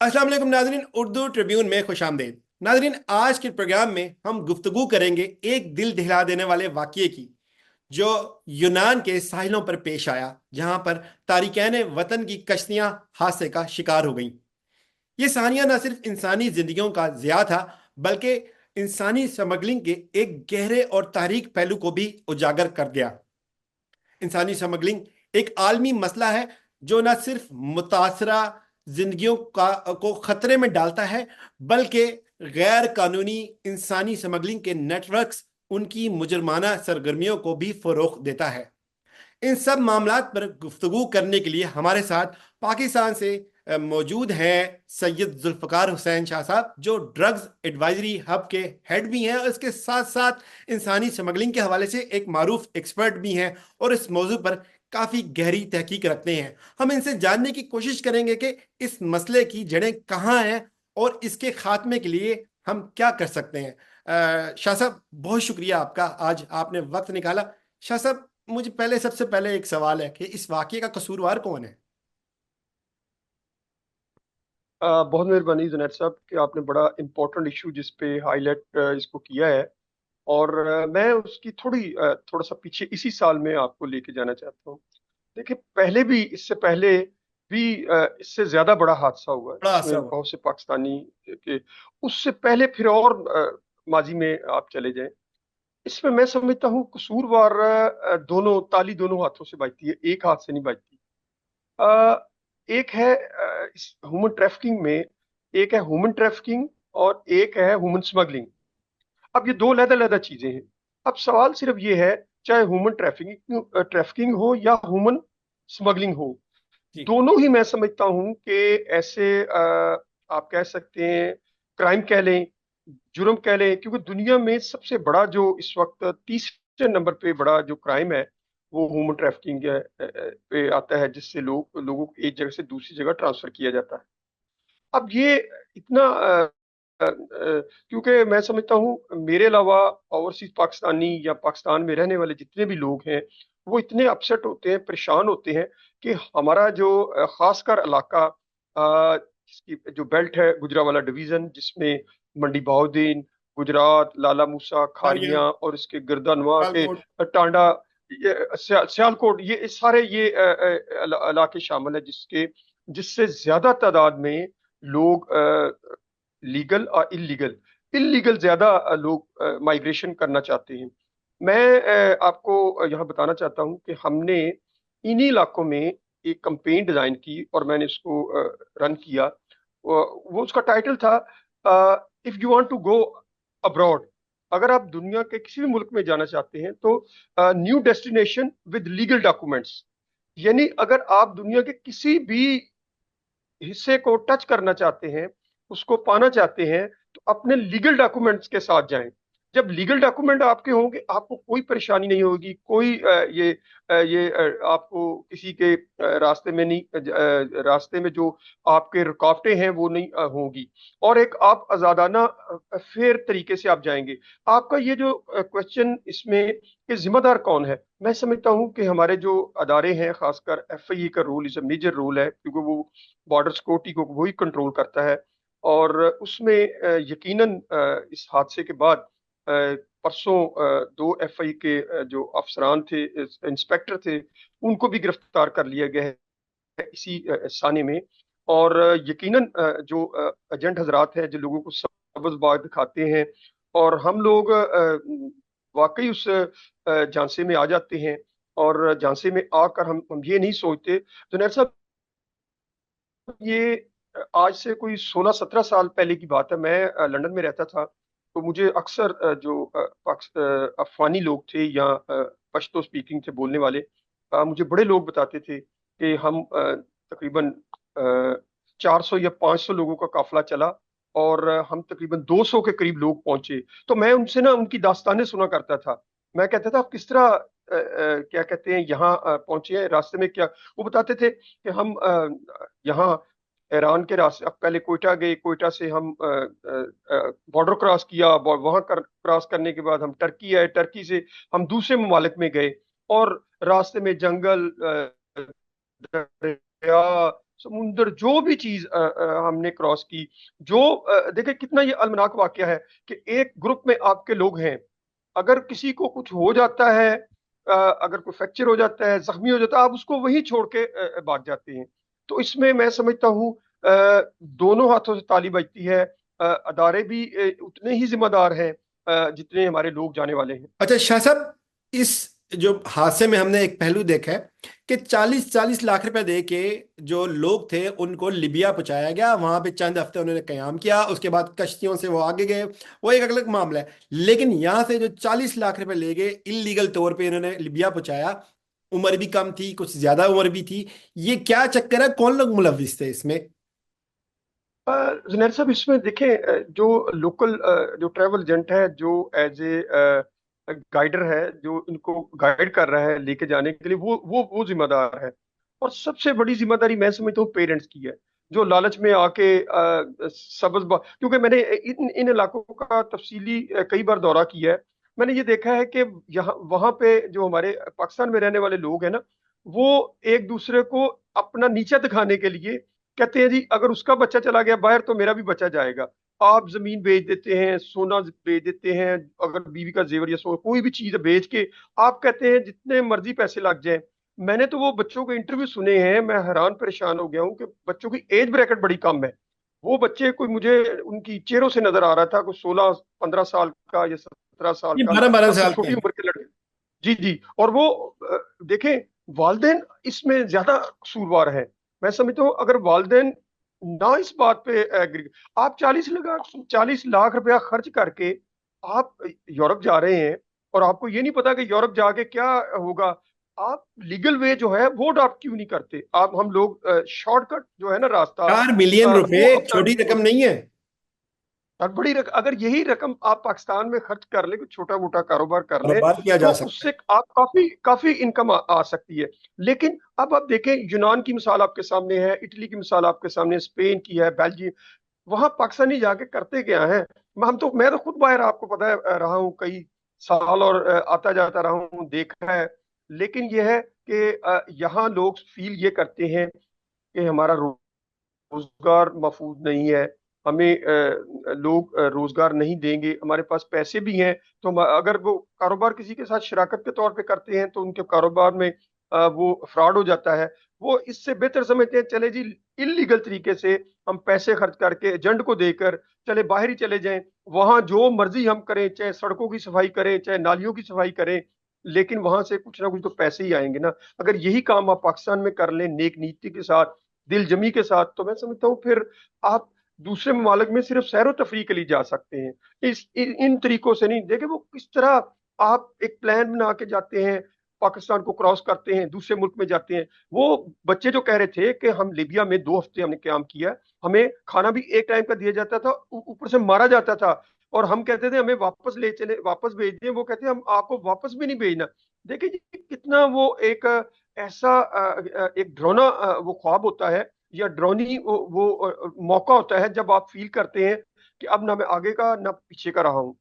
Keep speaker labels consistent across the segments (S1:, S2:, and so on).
S1: अस्सलाम वालेकुम नाजरीन, उर्दू ट्रिब्यून में खुश आमदीद। नाजरीन, आज के प्रोग्राम में हम गुफ्तगू करेंगे एक दिल दहिला देने वाले वाक़ये की, जो यूनान के साहिलों पर पेश आया, जहां पर तारिकैन वतन की कश्तियां हादसे का शिकार हो गईं। ये सानिया न सिर्फ इंसानी जिंदगियों का ज़िया था, बल्कि इंसानी स्मगलिंग के एक गहरे और तारीख पहलू को भी उजागर कर गया। इंसानी स्मगलिंग एक आलमी मसला है जो न सिर्फ मुतासरा जिंदगियों का को खतरे में डालता है, बल्कि गैर कानूनी इंसानी स्मगलिंग के नेटवर्क्स उनकी मुजरमाना सरगर्मियों को भी फरोग देता है। इन सब मामलात पर गुफ्तगू करने के लिए हमारे साथ पाकिस्तान से मौजूद हैं सैयद जुल्फ़कार हुसैन शाह साहब, जो ड्रग्स एडवाइजरी हब के हेड भी हैं और इसके साथ साथ इंसानी स्मगलिंग के हवाले से एक मारूफ एक्सपर्ट भी हैं और इस मौजू पर काफ़ी गहरी तहकीक रखते हैं। हम इनसे जानने की कोशिश करेंगे कि इस मसले की जड़ें कहाँ हैं और इसके खात्मे के लिए हम क्या कर सकते हैं। शाह साहब, बहुत शुक्रिया आपका, आज आपने वक्त निकाला। शाह साहब, मुझे सबसे पहले एक सवाल है कि इस वाकये का कसूरवार कौन है?
S2: बहुत मेहरबानी जुनैद साहब कि आपने बड़ा इम्पोर्टेंट इशू जिस पे हाईलाइट इसको किया है। और मैं उसकी थोड़ा सा पीछे इसी साल में आपको लेके जाना चाहता हूँ। देखिए, पहले भी इससे पहले भी इससे ज्यादा बड़ा हादसा हुआ है
S1: बड़ा असर
S2: जिसमें
S1: हुआ।
S2: बहुत से पाकिस्तानी के उससे पहले फिर और माजी में आप चले जाएं। इसमें मैं समझता हूँ कसूरवार दोनों ताली दोनों हाथों से बजती है, एक हाथ से नहीं बजती। अ, एक है इस ह्यूमन ट्रैफिकिंग में, एक है ह्यूमन ट्रैफिकिंग और एक है ह्यूमन स्मगलिंग। अब ये दो अलग-अलग चीजें हैं। अब सवाल सिर्फ ये है, चाहे ह्यूमन ट्रैफिकिंग ट्रैफिकिंग हो या ह्यूमन स्मगलिंग हो,
S1: जी।
S2: दोनों ही मैं समझता हूं कि ऐसे आप कह सकते हैं क्राइम कह लें, जुर्म कह लें, क्योंकि दुनिया में सबसे बड़ा जो इस वक्त तीसरे नंबर पे बड़ा जो क्राइम है वो ह्यूमन ट्रैफिकिंग पे आता है, जिससे लोगों को एक जगह से दूसरी जगह ट्रांसफर किया जाता है। अब ये इतना क्योंकि मैं समझता हूँ मेरे अलावा ओवरसीज पाकिस्तानी या पाकिस्तान में रहने वाले जितने भी लोग हैं वो इतने अपसेट होते हैं, परेशान होते हैं कि हमारा जो खासकर इलाका जिसकी जो बेल्ट है, गुजरावाला डिवीजन, जिसमें मंडी बहाउद्दीन, गुजरात, लाला मूसा,
S1: आर्यन।
S2: खारियां और इसके गर्दनवा के
S1: कालकोट।
S2: टांडा, सियालकोट, ये सारे ये इलाके शामिल है, जिससे ज्यादा तादाद में लोग लीगल और इलीगल इलीगल ज्यादा लोग माइग्रेशन करना चाहते हैं। मैं आपको यहाँ बताना चाहता हूँ कि हमने इन्हीं इलाकों में एक कंपेन डिजाइन की और मैंने इसको रन किया। वो उसका टाइटल था, if you want to go abroad, अगर आप दुनिया के किसी भी मुल्क में जाना चाहते हैं तो new destination with legal documents. यानी अगर आप दुनिया के किसी भी हिस्से को टच करना चाहते हैं, उसको पाना चाहते हैं, तो अपने लीगल डॉक्यूमेंट्स के साथ जाएं। जब लीगल डॉक्यूमेंट आपके होंगे आपको कोई परेशानी नहीं होगी, कोई आपको किसी के रास्ते में नहीं, रास्ते में जो आपके रुकावटें हैं वो नहीं होंगी, और एक आप आजादाना फेयर तरीके से आप जाएंगे। आपका ये जो क्वेश्चन इसमें कि जिम्मेदार कौन है, मैं समझता हूँ कि हमारे जो अदारे हैं, खासकर एफआईए का role is a major role है, क्योंकि वो बॉर्डर सिक्योरिटी को वही कंट्रोल करता है। और उसमें यकीनन इस हादसे के बाद परसों दो एफआई के जो अफसरान थे, इंस्पेक्टर थे, उनको भी गिरफ्तार कर लिया गया है इसी साने में। और यकीनन जो एजेंट हजरात हैं जो लोगों को सबज बाग दिखाते हैं, और हम लोग वाकई उस झांसे में आ जाते हैं। और झांसे में आकर हम ये नहीं सोचते। जुनैर साहब, ये आज से कोई 16-17 साल पहले की बात है। मैं लंदन में रहता था, तो मुझे अक्सर जो अफगानी लोग थे या पश्तो स्पीकिंग थे बोलने वाले, मुझे बड़े लोग बताते थे कि हम तकरीबन 400 या 500 लोगों का काफिला चला और हम तकरीबन 200 के करीब लोग पहुंचे। तो मैं उनसे ना उनकी दास्तानें सुना करता था। मैं कहता था आप किस तरह क्या कहते हैं यहाँ पहुंचे हैं, रास्ते में क्या। वो बताते थे कि हम यहाँ ईरान के रास्ते, अब पहले कोयटा गए, कोयटा से हम बॉर्डर क्रॉस किया, वहां क्रॉस करने के बाद हम टर्की आए, टर्की से हम दूसरे ममालिक में गए, और रास्ते में जंगल, दरिया, समुंदर, जो भी चीज हमने क्रॉस की, जो देखिए कितना ये अलमनाक वाकया है कि एक ग्रुप में आपके लोग हैं, अगर किसी को कुछ हो जाता है, अगर कोई फ्रैक्चर हो जाता है, जख्मी हो जाता है, आप उसको वहीं छोड़ के भाग जाते हैं। तो इसमें मैं समझता हूँ दोनों हाथों से ताली बजती है। अदारे भी उतने ही जिम्मेदार हैं जितने हमारे लोग जाने वाले हैं।
S1: अच्छा शाह साहब, इस जो हादसे में हमने एक पहलू देखा है कि 40-40 लाख रुपए दे के जो लोग थे उनको लिबिया पहुंचाया गया, वहां पे चंद हफ्ते उन्होंने कयाम किया, उसके बाद कश्तियों से वो आगे गए, वो एक अलग मामला है। लेकिन यहां से जो 40 लाख रुपए ले गए इलीगल तौर पे इन्होंने लिबिया पहुंचाया, उम्र भी कम थी, कुछ ज्यादा उम्र भी थी, ये क्या चक्कर है, कौन लोग मुलविस थे इसमें?
S2: जुनैर साहब, इसमें देखें जो लोकल जो ट्रैवल एजेंट है, जो एज ए गाइडर है, जो इनको गाइड कर रहा है लेके जाने के लिए, वो जिम्मेदार है। और सबसे बड़ी जिम्मेदारी मैं समझता हूँ पेरेंट्स की है, जो लालच में आके क्योंकि मैंने इन इन इलाकों का तफसीली कई बार दौरा किया है। मैंने ये देखा है कि यहाँ वहाँ पे जो हमारे पाकिस्तान में रहने वाले लोग हैं ना, वो एक दूसरे को अपना नीचा दिखाने के लिए कहते हैं, जी अगर उसका बच्चा चला गया बाहर तो मेरा भी बच्चा जाएगा। आप जमीन बेच देते हैं, सोना बेच देते हैं, अगर बीवी का जेवर या सोना कोई भी चीज बेच के आप कहते हैं जितने मर्जी पैसे लग जाए। मैंने तो वो बच्चों के इंटरव्यू सुने हैं, मैं हैरान परेशान हो गया हूँ कि बच्चों की एज ब्रैकेट बड़ी कम है। वो बच्चे कोई मुझे उनकी चेहरों से नजर आ रहा था, कोई 16-15 साल का या 17 साल
S1: ये
S2: का,
S1: 12-12 साल
S2: सबसे
S1: के
S2: छोटी
S1: हैं।
S2: उम्र के लड़के। जी जी। और वो देखें, वालदेन इसमें ज्यादा कसूरवार हैं। मैं समझता हूँ अगर वालदेन ना इस बात पे एग्री, आप 40 लाख रुपया खर्च करके आप यूरोप जा रहे हैं, और आपको ये नहीं पता कि यूरोप जाके क्या होगा, आप लीगल वे जो है वो अडॉप्ट क्यों नहीं करते? आप हम लोग शॉर्टकट जो है ना रास्ता,
S1: 4 मिलियन रुपए
S2: वो
S1: छोटी
S2: अपनाते हैं।
S1: रकम नहीं है।
S2: और बड़ी अगर यही रकम आप पाकिस्तान में खर्च कर ले, कुछ छोटा मोटा कारोबार कर ले,
S1: कारोबार किया
S2: तो
S1: जा सकता
S2: उससे आप काफी काफी इनकम आ सकती है। लेकिन अब आप देखें, यूनान की मिसाल आपके सामने है, इटली की मिसाल आपके सामने, स्पेन की है, बेल्जियम, वहां पाकिस्तानी जाके करते क्या है? मैं तो खुद बाहर, आपको पता है, रहा हूँ कई साल, और आता जाता रहा हूँ, देखा है। लेकिन यह है कि यहाँ लोग फील ये करते हैं कि हमारा रोजगार महफूज नहीं है, हमें लोग रोजगार नहीं देंगे, हमारे पास पैसे भी हैं, तो अगर वो कारोबार किसी के साथ शराकत के तौर पे करते हैं तो उनके कारोबार में वो फ्रॉड हो जाता है। वो इससे बेहतर समझते हैं, चले जी इलीगल तरीके से हम पैसे खर्च करके एजेंट को देकर चले बाहर ही चले जाएं, वहां जो मर्जी हम करें, चाहे सड़कों की सफाई करें, चाहे नालियों की सफाई करें, लेकिन वहां से कुछ ना कुछ तो पैसे ही आएंगे ना। अगर यही काम आप पाकिस्तान में कर लें नेक नीति के साथ, दिल जमी के साथ, तो मैं समझता हूँ फिर आप दूसरे ममालिक में सिर्फ सैर तफरी के लिए जा सकते हैं। इन तरीकों से नहीं। देखे वो किस तरह आप एक प्लान बना के जाते हैं, पाकिस्तान को क्रॉस करते हैं, दूसरे मुल्क में जाते हैं। वो बच्चे जो कह रहे थे कि हम लिबिया में 2 हफ्ते हमने क्याम किया, हमें खाना भी एक टाइम का दिया जाता था, ऊपर से मारा जाता था, और हम कहते थे हमें वापस ले चले, वापस भेज दें, वो कहते हैं हम आपको वापस भी नहीं भेजना। देखिए जी, कितना वो एक ऐसा एक ड्रोना वो ख्वाब होता है, या ड्रोनी मौका होता है जब आप फील करते हैं कि अब ना मैं आगे का ना पीछे का रहा हूँ।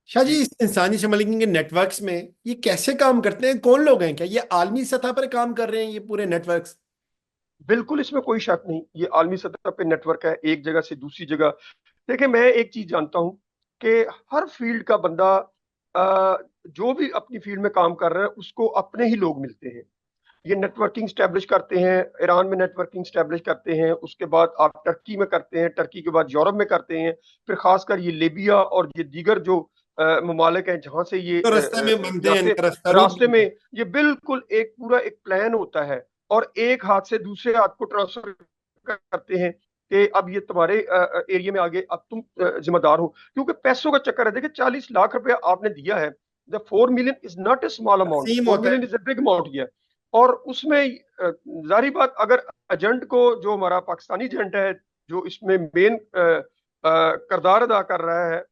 S1: शाह जी,
S2: जी।
S1: इस इंसानी स्मगलिंग के नेटवर्क्स में ये कैसे काम करते हैं, कौन लोग हैं, क्या ये आलमी सतह पर काम कर रहे हैं ये पूरे नेटवर्क्स?
S2: बिल्कुल, इसमें कोई शक नहीं, ये आलमी सतह पे नेटवर्क है, एक जगह से दूसरी जगह। देखिए, मैं एक चीज जानता हूँ कि हर फील्ड का बंदा जो भी अपनी फील्ड में काम कर रहा है उसको अपने ही लोग मिलते हैं। ये नेटवर्किंग स्टैब्लिश करते हैं, ईरान में नेटवर्किंग स्टैब्लिश करते हैं, उसके बाद आप टर्की में करते हैं, टर्की के बाद यूरोप में करते हैं, फिर खासकर ये लिबिया और ये दीगर जो ममालिक हैं जहां से ये
S1: तो रास्ते में बनते हैं,
S2: जाते,
S1: इनका रास्ता रूट
S2: रास्ते में,
S1: बनता है।
S2: ये बिल्कुल एक पूरा एक प्लान होता है, और एक हाथ से दूसरे हाथ को ट्रांसफर करते हैं कि अब ये तुम्हारे एरिया में आगे, अब तुम जिम्मेदार हो, क्योंकि पैसों का चक्कर है। देखिए, 40 लाख रुपया आपने दिया है, the 4 million is not a small amount,
S1: तकसीम
S2: फोर
S1: होता
S2: मिलियन
S1: है।
S2: Is a big amount. और उसमें जारी बात, अगर एजेंट को, जो हमारा पाकिस्तानी एजेंट है, जो इसमें मेन किरदार अदा कर रहा है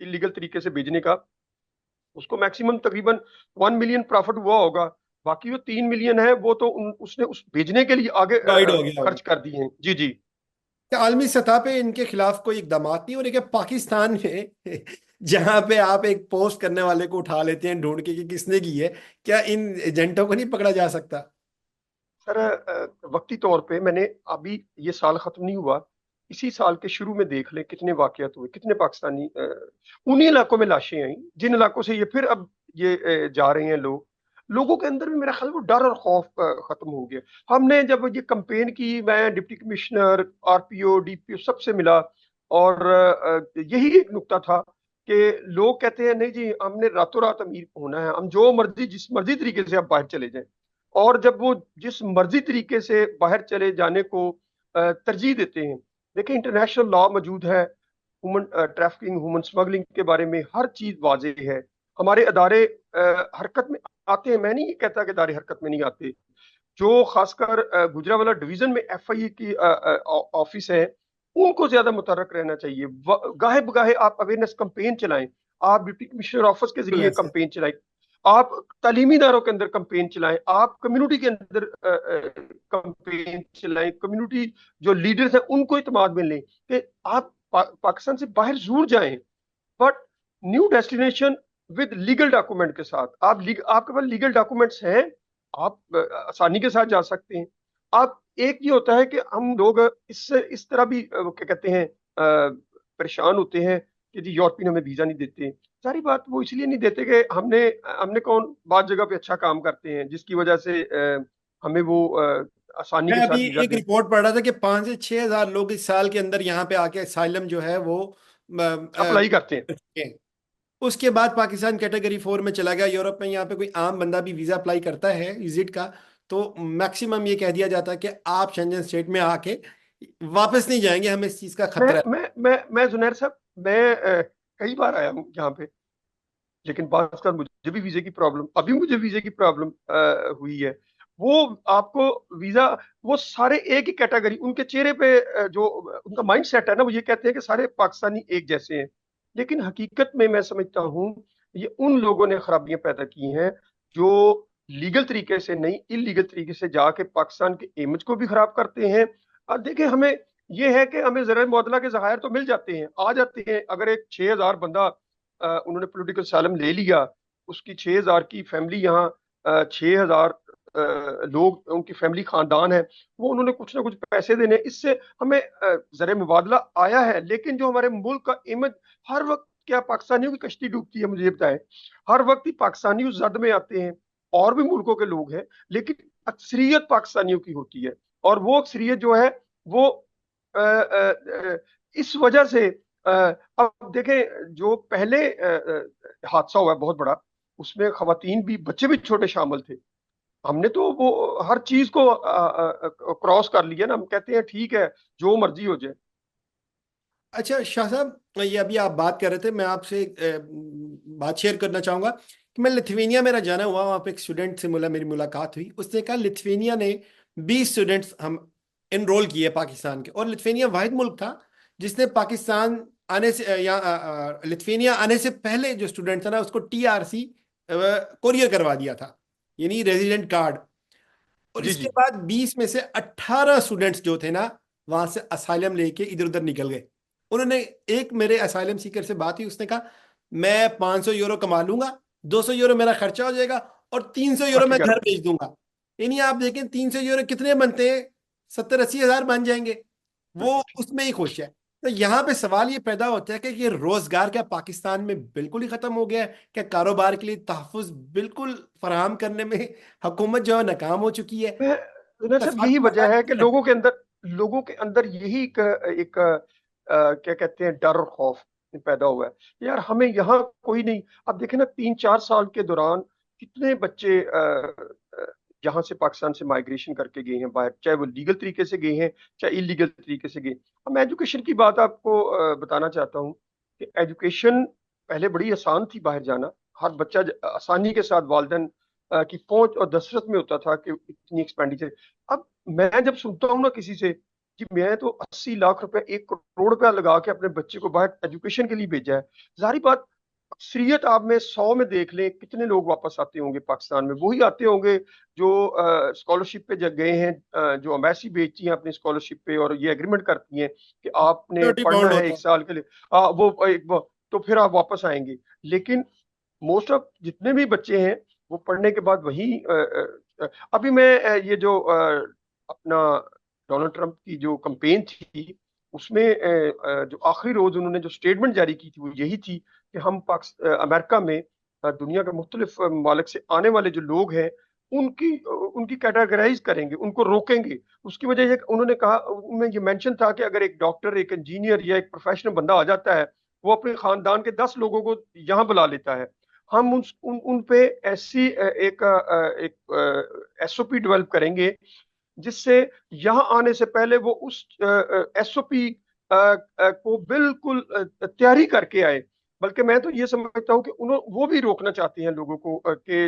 S2: इलीगल तरीके से भेजने का, उसको मैक्सिमम तकरीबन 1 मिलियन प्रॉफिट हुआ होगा। बाकी जो 3 मिलियन है वो तो उसने उस भेजने के लिए आगे
S1: गाइड हो गया होगा।
S2: खर्च कर दिए हैं। जी जी।
S1: क्या आलमी सतह पे इनके खिलाफ कोई इकदाम नहीं हो रहे? क्या पाकिस्तान में जहां पे आप एक पोस्ट करने वाले को उठा लेते हैं ढूंढ के कि किसने की है, क्या इन एजेंटों को नहीं पकड़ा जा सकता?
S2: सर वक्ती तौर पे मैंने अभी ये साल खत्म नहीं हुआ, इसी साल के शुरू में देख लें कितने वाकयात हुए, कितने पाकिस्तानी उन्हीं इलाकों में लाशें आई जिन इलाकों से ये फिर अब ये जा रहे हैं लोग। लोगों के अंदर भी मेरा ख्याल वो डर और खौफ खत्म हो गया। हमने जब ये कंपेन की, मैं डिप्टी कमिश्नर, आरपीओ, डीपीओ सबसे मिला, और यही एक नुक्ता था कि लोग कहते हैं नहीं जी हमने रातों रात अमीर होना है, हम जो मर्जी जिस मर्जी तरीके से आप बाहर चले जाएं। और जब वो जिस मर्जी तरीके से बाहर चले जाने को तरजीह देते हैं, देखिए इंटरनेशनल लॉ मौजूद है, ह्यूमन ट्रैफिकिंग, ह्यूमन स्मगलिंग के बारे में हर चीज वाजे है। हमारे अदारे हरकत में आते हैं, मैं नहीं ये कहता कि अदारे हरकत में नहीं आते। जो खासकर गुजरांवाला डिवीजन में एफआईए की ऑफिस है, उनको ज्यादा मुतहरक रहना चाहिए। गाहे बगाहे आप अवेयरनेस कैंपेन चलाएं, आप डिप्टी कमिश्नर ऑफिस के
S1: बिल्कुल
S2: जरिए
S1: ऐसे।
S2: कैंपेन चलाएं, आप तालीमी इदारों के अंदर कैंपेन चलाएं, आप कम्युनिटी के अंदर कैंपेन चलाएं, कम्युनिटी जो लीडर्स हैं उनको इत्मीनान में लें कि आप पाकिस्तान से बाहर जरूर जाएं, but new destination with legal document के साथ। आपके पास लीगल डॉक्यूमेंट्स हैं, आप आसानी के साथ जा सकते हैं। आप एक ये होता है कि हम लोग इससे इस तरह भी क्या कहते हैं परेशान होते हैं कि जी यूरोपियन हमें वीजा नहीं देते। सारी बात वो इसलिए नहीं देते कि हमने हमने कौन बात जगह पे अच्छा काम करते हैं जिसकी वजह से हमें वो आसानी
S1: मैं
S2: के साथ
S1: अभी
S2: वीजा
S1: एक
S2: दे।
S1: रिपोर्ट पढ़ रहा था कि 5 से 6 हजार लोग इस साल के अंदर यहाँ पे आके असाइलम जो है वो
S2: अप्लाई करते हैं।
S1: हैं। उसके बाद पाकिस्तान कैटेगरी 4 में चला गया। यूरोप में यहाँ पे कोई आम बंदा भी वीजा अप्लाई करता है विजिट का, तो मैक्सिमम ये कह दिया जाता है कि आप शेंजन स्टेट में आके वापस नहीं जाएंगे, हमें इस चीज का
S2: मैं
S1: खतरा है।
S2: मैं जुनैर साहब, मैं कई बार आया हूँ यहाँ पे, लेकिन बात कर मुझे भी वीजे की प्रॉब्लम, अभी मुझे वीजे की प्रॉब्लम हुई है। वो आपको वीजा, वो सारे एक ही कैटेगरी, उनके चेहरे पे जो उनका माइंड सेट है ना, वो ये कहते हैं कि सारे पाकिस्तानी एक जैसे हैं। लेकिन हकीकत में मैं समझता हूँ ये उन लोगों ने खराबियां पैदा की हैं जो लीगल तरीके से नहीं, इलीगल तरीके से जाके पाकिस्तान के इमेज को भी खराब करते हैं। अब देखिए हमें ये है कि हमें ज़र मुआदला के ज़खायर तो मिल जाते हैं, आ जाते हैं। अगर एक 6,000 बंदा उन्होंने पॉलिटिकल सालम ले लिया, उसकी 6,000 की फैमिली यहाँ, 6,000 लोग उनकी फैमिली खानदान है, वो उन्होंने कुछ ना कुछ पैसे देने, इससे हमें ज़र मुबादला आया है। लेकिन जो हमारे मुल्क का इमेज, हर वक्त क्या पाकिस्तानियों की कश्ती डूबती है मुझे ये बताएं? हर वक्त ही पाकिस्तानी उस जद में आते हैं, और भी मुल्कों के लोग हैं, लेकिन अक्सरियत पाकिस्तानियों की होती है। और वो अक्सरियत जो है वो इस वजह से अब देखें, जो पहले हादसा हुआ है बहुत बड़ा, उसमें खवातीन भी, बच्चे भी छोटे शामिल थे। हमने तो वो हर चीज को क्रॉस कर लिया ना, हम कहते हैं ठीक है जो मर्जी हो जाए।
S1: अच्छा शाह साहब, ये अभी आप बात कर रहे थे, मैं आपसे एक बात शेयर करना चाहूंगा कि मैं लिथुआनिया, मेरा जाना हुआ वहाँ पे एक स्टूडेंट से मेरी मुलाकात हुई। उसने कहा लिथुआनिया ने 20 स्टूडेंट्स हम इनरोल किए पाकिस्तान के, और लिथुआनिया वाहिद मुल्क था जिसने पाकिस्तान आने से या लिथुआनिया आने से पहले जो स्टूडेंट था ना उसको TRC कोरियर करवा दिया था, यानी रेजिडेंट कार्ड। और
S2: जी
S1: इसके
S2: जी।
S1: बाद 20 में से 18 स्टूडेंट्स जो थे ना वहां से असाइलम लेके इधर उधर निकल गए। उन्होंने, एक मेरे असाइलम सीकर से बात हुई, उसने कहा मैं 500 यूरो कमा लूंगा, 200 यूरो मेरा खर्चा हो जाएगा, और 300 यूरो
S2: बाकी
S1: मैं
S2: घर
S1: घर
S2: पे।
S1: भेज दूंगा। यानी आप देखें 300 यूरो कितने बनते हैं, 70-80 हजार बन जाएंगे। वो
S2: बिल्कुल।
S1: उसमें ही खुश है। तो यहाँ पे सवाल ये पैदा होता है कि ये रोजगार क्या पाकिस्तान में बिल्कुल ही खत्म हो गया है? क्या कारोबार के लिए तहफ़्फ़ुज़ बिल्कुल फराहम करने में हुकूमत जो है नाकाम हो चुकी है?
S2: मैं ना
S1: का
S2: सब
S1: सारा
S2: यही
S1: मसला
S2: वजह है कि
S1: किधर है?
S2: लोगों के अंदर यही एक क्या कहते हैं डर और खौफ पैदा हुआ है यार, हमें यहाँ कोई नहीं। अब देखें ना 3-4 साल के दौरान कितने बच्चे यहाँ से पाकिस्तान से माइग्रेशन करके गए हैं बाहर, चाहे वो लीगल तरीके से गए हैं चाहे इलीगल तरीके से गए। अब मैं एजुकेशन की बात आपको बताना चाहता हूँ कि एजुकेशन पहले बड़ी आसान थी, बाहर जाना हर बच्चा आसानी के साथ वालदेन की पहुंच और दस्तरस में होता था कि इतनी एक्सपेंडिचर। अब मैं जब सुनता हूँ ना किसी से कि मैं तो 80 लाख रुपए, 1 करोड़ रुपया लगा के अपने बच्चे को बाहर एजुकेशन के लिए भेजा है, जारी बात अक्सरियत आप में 100 में देख लें कितने लोग वापस आते होंगे पाकिस्तान में? वही आते होंगे जो स्कॉलरशिप पे जब गए हैं, जो अम्बेसी बेचती हैं अपनी स्कॉलरशिप पे और ये एग्रीमेंट करती हैं कि आपने
S1: सिक्योरिटी
S2: पढ़ना
S1: बॉन्ड
S2: है
S1: होता
S2: एक
S1: है।
S2: साल के लिए, तो फिर आप वापस आएंगे। लेकिन मोस्ट ऑफ जितने भी बच्चे हैं वो पढ़ने के बाद वही अभी मैं ये जो अपना डोनाल्ड ट्रंप की जो कंपेन थी उसमें जो आखिरी रोज उन्होंने जो स्टेटमेंट जारी की थी वो यही थी कि हम अमेरिका में दुनिया के मुख्तलिफ ममालिक से आने वाले जो लोग हैं उनकी उनकी कैटेगराइज करेंगे, उनको रोकेंगे। उसकी वजह ये उन्होंने कहा, उनमें ये मेंशन था कि अगर एक डॉक्टर, एक इंजीनियर या एक प्रोफेशनल बंदा आ जाता है, वो अपने खानदान के 10 लोगों को यहाँ बुला लेता है। हम उन पे ऐसी एक एसओपी डेवलप करेंगे जिससे यहाँ आने से पहले वो उस एसओपी को बिल्कुल तैयारी करके आए। बल्कि मैं तो ये समझता हूँ कि वो भी रोकना चाहती हैं लोगों को कि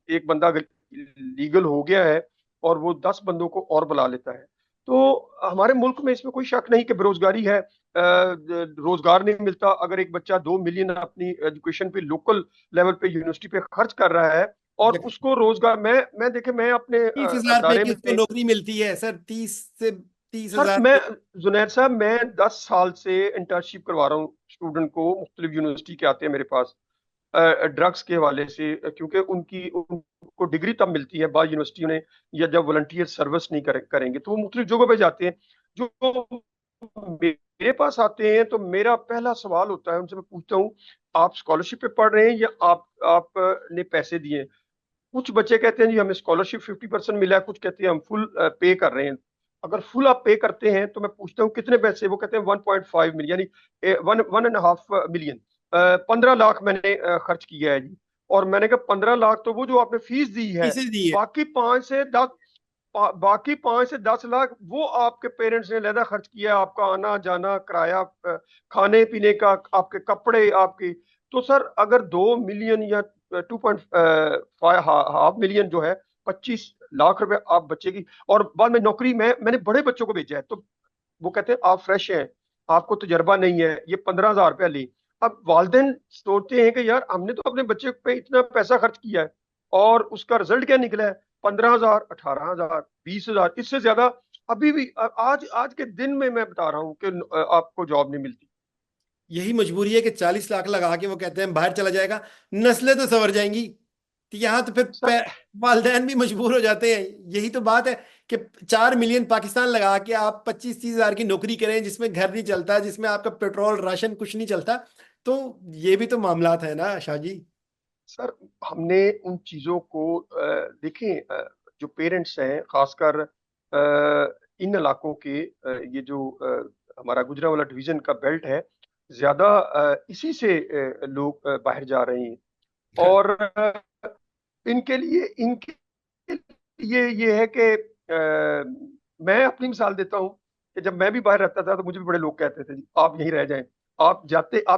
S2: एक बंदा अगर लीगल हो गया है और वो 10 बंदों को और बुला लेता है। तो हमारे मुल्क में इसमें कोई शक नहीं कि बेरोजगारी है, रोजगार नहीं मिलता। अगर एक बच्चा 2 मिलियन अपनी एजुकेशन पे लोकल लेवल पे यूनिवर्सिटी पे खर्च कर रहा है और उसको रोजगार, मैं देखे, मैं अपने
S1: 30,000 पे
S2: दायरे
S1: की
S2: में
S1: उसको नौकरी मिलती है सर, 30 से 30
S2: सर,
S1: हजार
S2: मैं
S1: पे।
S2: जुनैद साहब, मैं 10 साल से इंटर्नशिप करवा रहा हूँ स्टूडेंट को। मुख्तलिफ यूनिवर्सिटी के आते हैं मेरे पास ड्रग्स के हवाले से, क्योंकि उनको डिग्री तब मिलती है बाद यूनिवर्सिटियों ने, या जब वॉलंटियर सर्विस नहीं करेंगे तो वो मुख्तलिफ जगहों पे जाते हैं। जो मेरे पास आते हैं तो मेरा पहला सवाल होता है, उनसे मैं पूछता हूँ, आप स्कॉलरशिप पे पढ़ रहे हैं या आपने पैसे दिए? कुछ बच्चे कहते हैं जी हमें स्कॉलरशिप 50% मिला है, कुछ कहते हैं हम फुल पे कर रहे हैं। अगर फुल आप पे करते हैं तो मैं पूछता हूँ कितने पैसे, वो कहते हैं 1.5 मिलियन, यानी 1.5 मिलियन, 15 लाख मैंने खर्च किया है जी। और मैंने कहा 15 लाख तो वो जो आपने फीस दी है,
S1: फीसें दी है।
S2: बाकी 5 से 10, बाकी 5 से 10 लाख वो आपके पेरेंट्स ने लहदा खर्च किया है, आपका आना जाना, किराया, खाने पीने का, आपके कपड़े, आपकी। तो सर अगर 2 मिलियन या 2.5 मिलियन जो है, 25 लाख रुपए आप बच्चे की, और बाद में नौकरी में मैंने बड़े बच्चों को भेजा है तो वो कहते हैं आप फ्रेश हैं, आपको तजर्बा नहीं है, ये 15,000 रुपया ले। अब वालदेन सोचते हैं कि यार हमने तो अपने बच्चे पे इतना पैसा खर्च किया है और उसका रिजल्ट क्या निकला है? 15,000, 18,000, 20,000, इससे ज्यादा अभी भी आज आज के दिन में मैं बता रहा हूँ कि आपको जॉब नहीं मिलती।
S1: यही मजबूरी है कि 40 लाख लगा के वो कहते हैं बाहर चला जाएगा, नस्लें तो संवर जाएंगी। तो यहाँ तो फिर
S2: सर
S1: वालदेन भी मजबूर हो जाते हैं। यही तो बात है कि 4 मिलियन पाकिस्तान लगा के आप 25-30 हजार की नौकरी करें जिसमें घर नहीं चलता, जिसमें आपका पेट्रोल राशन कुछ नहीं चलता। तो ये भी तो मामलात है ना शाह जी।
S2: सर हमने उन चीजों को देखें, जो पेरेंट्स हैं खासकर इन इलाकों के, ये जो हमारा गुजरांवाला डिवीजन का बेल्ट है, ज्यादा इसी से लोग बाहर जा रहे हैं। और इनके लिए ये है कि मैं अपनी मिसाल देता हूँ कि जब मैं भी बाहर रहता था तो मुझे भी बड़े लोग कहते थे जी आप यहीं रह जाएं, आप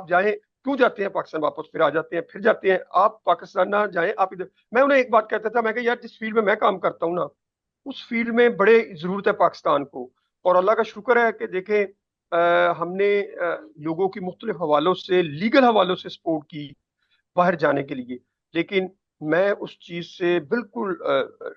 S2: जाएं, क्यों जाते हैं पाकिस्तान वापस, फिर आ जाते हैं, फिर जाते हैं, आप पाकिस्तान ना जाएं, आप इधर। मैं उन्हें एक बात कहता था, मैं कि यार जिस फील्ड में मैं काम करता हूँ ना, उस फील्ड में बड़े जरूरत है पाकिस्तान को। और अल्लाह का शुक्र है कि देखें, हमने लोगों की मुख्तलिफ हवालों से, लीगल हवालों से सपोर्ट की बाहर जाने के लिए। लेकिन मैं उस चीज से बिल्कुल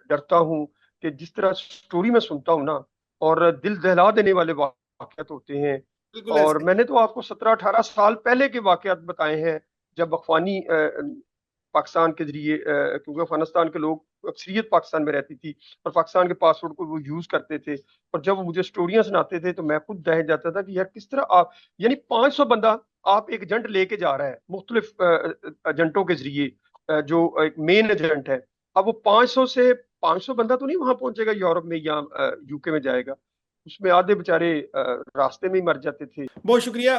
S2: डरता हूँ कि जिस तरह स्टोरी में सुनता हूँ ना, और दिल दहला देने वाले वाकयात होते हैं।
S1: बिल्कुल
S2: और
S1: ऐसे।
S2: मैंने तो आपको 17-18 साल पहले के वाकयात बताए हैं, जब अफगानी पाकिस्तान के जरिए, क्योंकि अफगानिस्तान के लोग, अक्सरियत पाकिस्तान में रहती थी और पाकिस्तान के पासपोर्ट को वो यूज करते थे, और जब वो मुझे स्टोरियां सुनाते थे तो मैं खुद दह जाता था कि यार किस तरह आप, यानी 500 बंदा आप एक एजेंट लेके जा रहा है मुख्तलिफ एजेंटों के जरिए, जो एक मेन एजेंट है। अब वो 500 बंदा तो नहीं वहां पहुंचेगा यूरोप में या यूके में जाएगा, उसमें आधे बेचारे रास्ते में ही मर जाते थे।
S1: बहुत शुक्रिया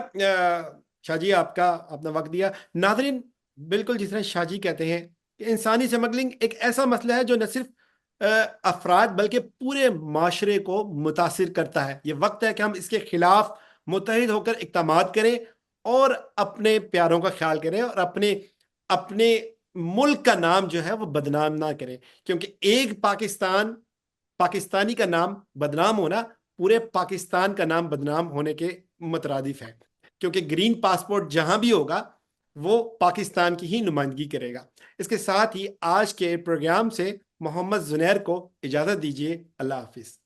S1: शाह जी, आपका अपना वक्त दिया। नादरीन, बिल्कुल जिस तरह शाह जी कहते हैं कि इंसानी स्मगलिंग एक ऐसा मसला है जो न सिर्फ अ, अफराद बल्कि पूरे माशरे को मुतासिर करता है। ये वक्त है कि हम इसके खिलाफ मुत्तहिद होकर इक़दामात करें और अपने प्यारों का ख्याल करें और अपने अपने मुल्क का नाम जो है वो बदनाम ना करें। क्योंकि एक पाकिस्तान, पाकिस्तानी का नाम बदनाम होना पूरे पाकिस्तान का नाम बदनाम होने के मुतरादिफ है। क्योंकि ग्रीन पासपोर्ट जहां भी होगा वो पाकिस्तान की ही नुमाइंदगी करेगा। इसके साथ ही आज के प्रोग्राम से मोहम्मद जुनैर को इजाजत दीजिए। अल्लाह हाफिज।